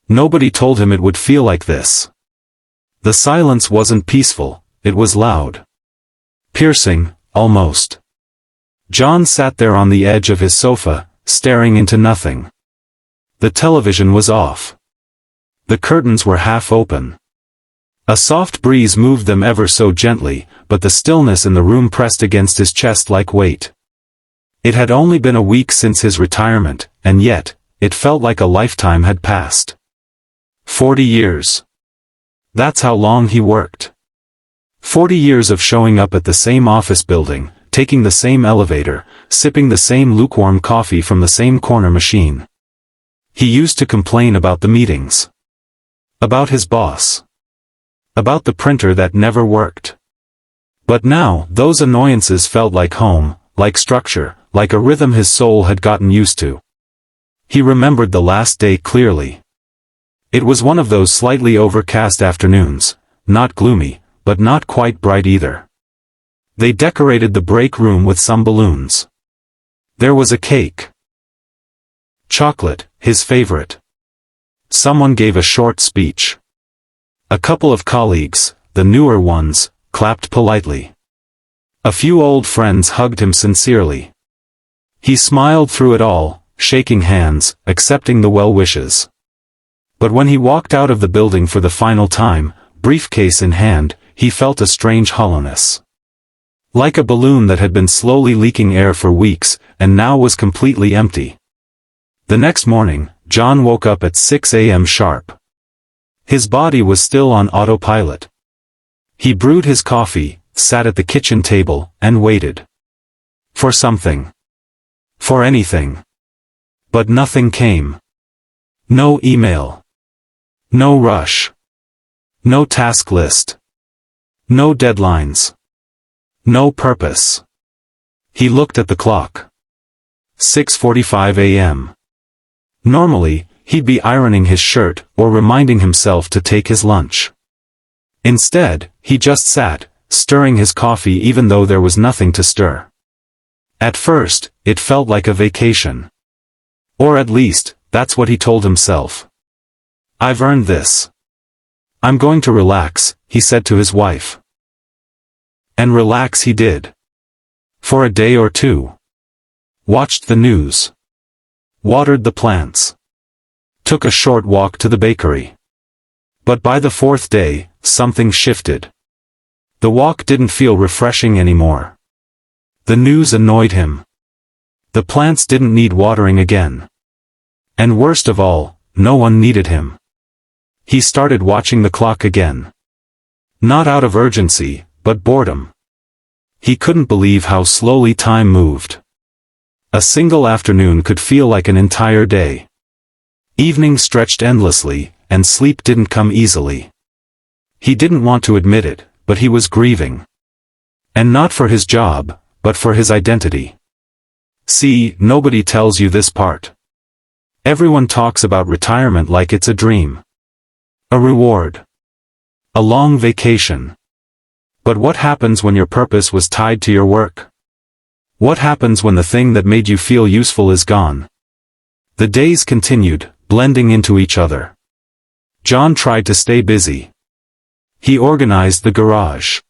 Nobody told him it would feel like this. The silence wasn't peaceful, it was loud. Piercing, almost. John sat there on the edge of his sofa, staring into nothing. The television was off. The curtains were half open. A soft breeze moved them ever so gently, but the stillness in the room pressed against his chest like weight. It had only been a week since his retirement, and yet, it felt like a lifetime had passed. 40 years. That's how long he worked. 40 years of showing up at the same office building, taking the same elevator, sipping the same lukewarm coffee from the same corner machine. He used to complain about the meetings. About his boss. About the printer that never worked. But now, those annoyances felt like home, like structure, like a rhythm his soul had gotten used to. He remembered the last day clearly. It was one of those slightly overcast afternoons, not gloomy, but not quite bright either. They decorated the break room with some balloons. There was a cake. Chocolate, his favorite. Someone gave a short speech. A couple of colleagues, the newer ones, clapped politely. A few old friends hugged him sincerely. He smiled through it all, shaking hands, accepting the well wishes. But when he walked out of the building for the final time, briefcase in hand, he felt a strange hollowness. Like a balloon that had been slowly leaking air for weeks, and now was completely empty. The next morning, John woke up at 6 a.m. sharp. His body was still on autopilot. He brewed his coffee, sat at the kitchen table, and waited. For something. For anything. But nothing came. No email. No rush. No task list. No deadlines. No purpose. He looked at the clock. 6:45 a.m. Normally, he'd be ironing his shirt, or reminding himself to take his lunch. Instead, he just sat, stirring his coffee even though there was nothing to stir. At first, it felt like a vacation. Or at least, that's what he told himself. I've earned this. I'm going to relax, he said to his wife. And relax he did. For a day or two. Watched the news. Watered the plants. Took a short walk to the bakery. But by the fourth day, something shifted. The walk didn't feel refreshing anymore. The news annoyed him. The plants didn't need watering again. And worst of all, no one needed him. He started watching the clock again. Not out of urgency, but boredom. He couldn't believe how slowly time moved. A single afternoon could feel like an entire day. Evenings stretched endlessly, and sleep didn't come easily. He didn't want to admit it, but he was grieving. And not for his job, but for his identity. See, nobody tells you this part. Everyone talks about retirement like it's a dream. A reward. A long vacation. But what happens when your purpose was tied to your work? What happens when the thing that made you feel useful is gone? The days continued, blending into each other. John tried to stay busy. He organized the garage.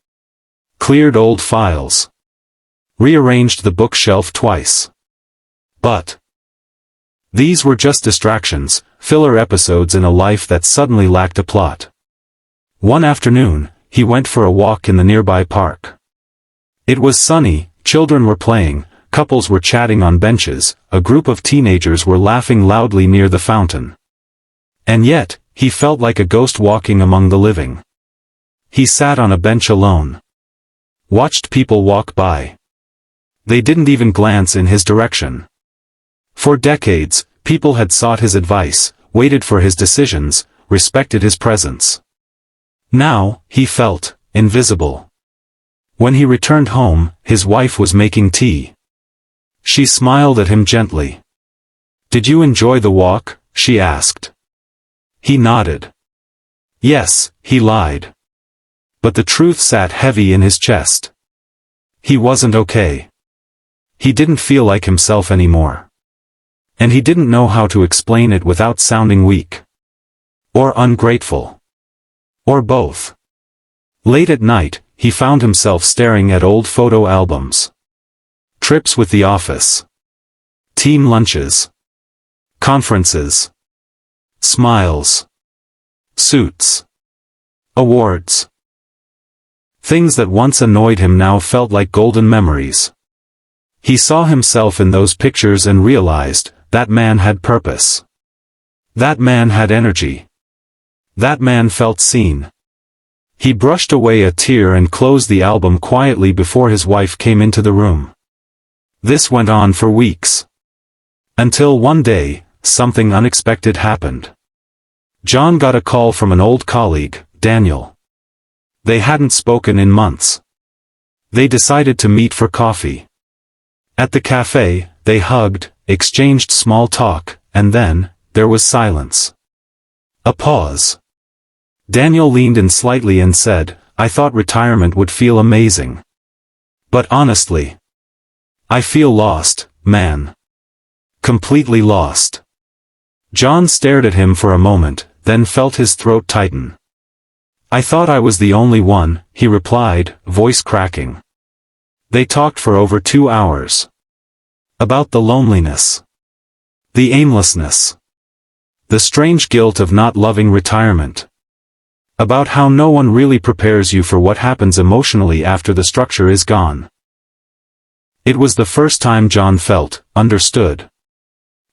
Cleared old files. Rearranged the bookshelf twice. But these were just distractions, filler episodes in a life that suddenly lacked a plot. One afternoon, he went for a walk in the nearby park. It was sunny, children were playing, couples were chatting on benches, a group of teenagers were laughing loudly near the fountain. And yet, he felt like a ghost walking among the living. He sat on a bench alone. Watched people walk by. They didn't even glance in his direction. For decades, people had sought his advice, waited for his decisions, respected his presence. Now, he felt invisible. When he returned home, his wife was making tea. She smiled at him gently. "Did you enjoy the walk?" she asked. He nodded. Yes, he lied. But the truth sat heavy in his chest. He wasn't okay. He didn't feel like himself anymore. And he didn't know how to explain it without sounding weak. Or ungrateful? Or both? Late at night, he found himself staring at old photo albums. Trips with the office. Team lunches. Conferences. Smiles. Suits. Awards. Things that once annoyed him now felt like golden memories. He saw himself in those pictures and realized, that man had purpose. That man had energy. That man felt seen. He brushed away a tear and closed the album quietly before his wife came into the room. This went on for weeks. Until one day, something unexpected happened. John got a call from an old colleague, Daniel. They hadn't spoken in months. They decided to meet for coffee. At the cafe, they hugged, exchanged small talk, and then, there was silence. A pause. Daniel leaned in slightly and said, "I thought retirement would feel amazing. But honestly, I feel lost, man. Completely lost." John stared at him for a moment, then felt his throat tighten. "I thought I was the only one," he replied, voice cracking. They talked for over 2 hours. About the loneliness. The aimlessness. The strange guilt of not loving retirement. About how no one really prepares you for what happens emotionally after the structure is gone. It was the first time John felt understood.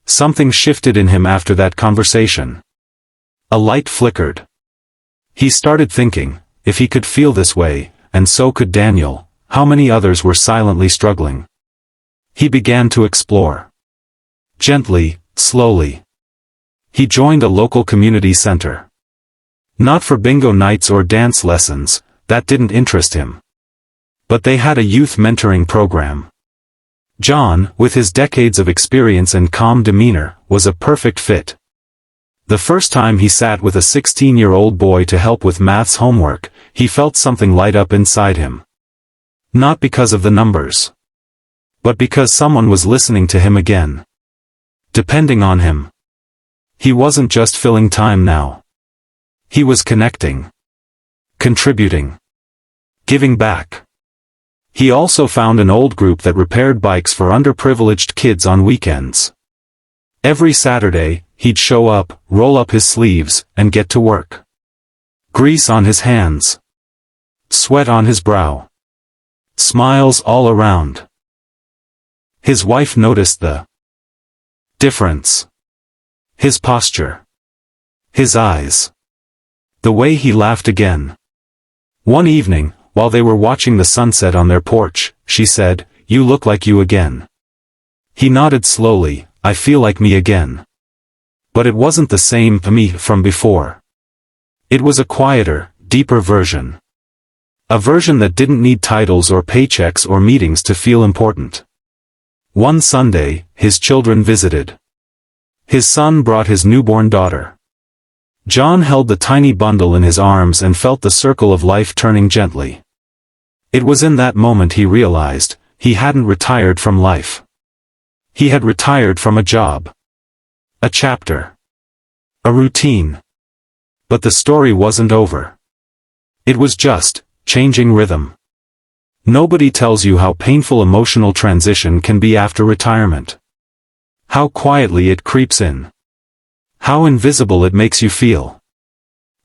Something shifted in him after that conversation. A light flickered. He started thinking, if he could feel this way, and so could Daniel, how many others were silently struggling. He began to explore. Gently, slowly. He joined a local community center. Not for bingo nights or dance lessons, that didn't interest him. But they had a youth mentoring program. John, with his decades of experience and calm demeanor, was a perfect fit. The first time he sat with a 16-year-old boy to help with maths homework, he felt something light up inside him. Not because of the numbers. But because someone was listening to him again. Depending on him. He wasn't just filling time now. He was connecting. Contributing. Giving back. He also found an old group that repaired bikes for underprivileged kids on weekends. Every Saturday, he'd show up, roll up his sleeves, and get to work. Grease on his hands. Sweat on his brow. Smiles all around. His wife noticed the difference. His posture. His eyes. The way he laughed again. One evening, while they were watching the sunset on their porch, she said, "You look like you again." He nodded slowly, "I feel like me again." But it wasn't the same me from before. It was a quieter, deeper version. A version that didn't need titles or paychecks or meetings to feel important. One Sunday, his children visited. His son brought his newborn daughter. John held the tiny bundle in his arms and felt the circle of life turning gently. It was in that moment he realized, he hadn't retired from life. He had retired from a job. A chapter. A routine. But the story wasn't over. It was just, changing rhythm. Nobody tells you how painful emotional transition can be after retirement. How quietly it creeps in. How invisible it makes you feel.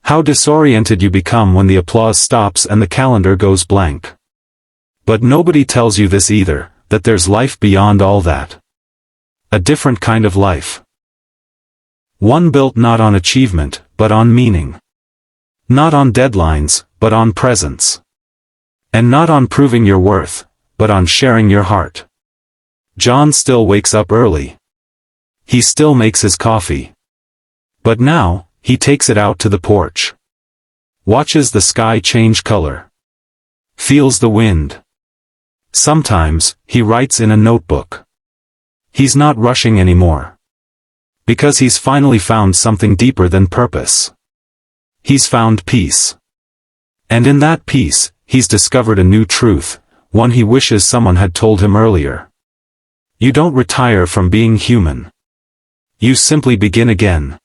How disoriented you become when the applause stops and the calendar goes blank. But nobody tells you this either, that there's life beyond all that. A different kind of life. One built not on achievement, but on meaning. Not on deadlines, but on presence. And not on proving your worth, but on sharing your heart. John still wakes up early. He still makes his coffee. But now, he takes it out to the porch. Watches the sky change color. Feels the wind. Sometimes, he writes in a notebook. He's not rushing anymore. Because he's finally found something deeper than purpose. He's found peace. And in that peace, he's discovered a new truth, one he wishes someone had told him earlier. You don't retire from being human. You simply begin again.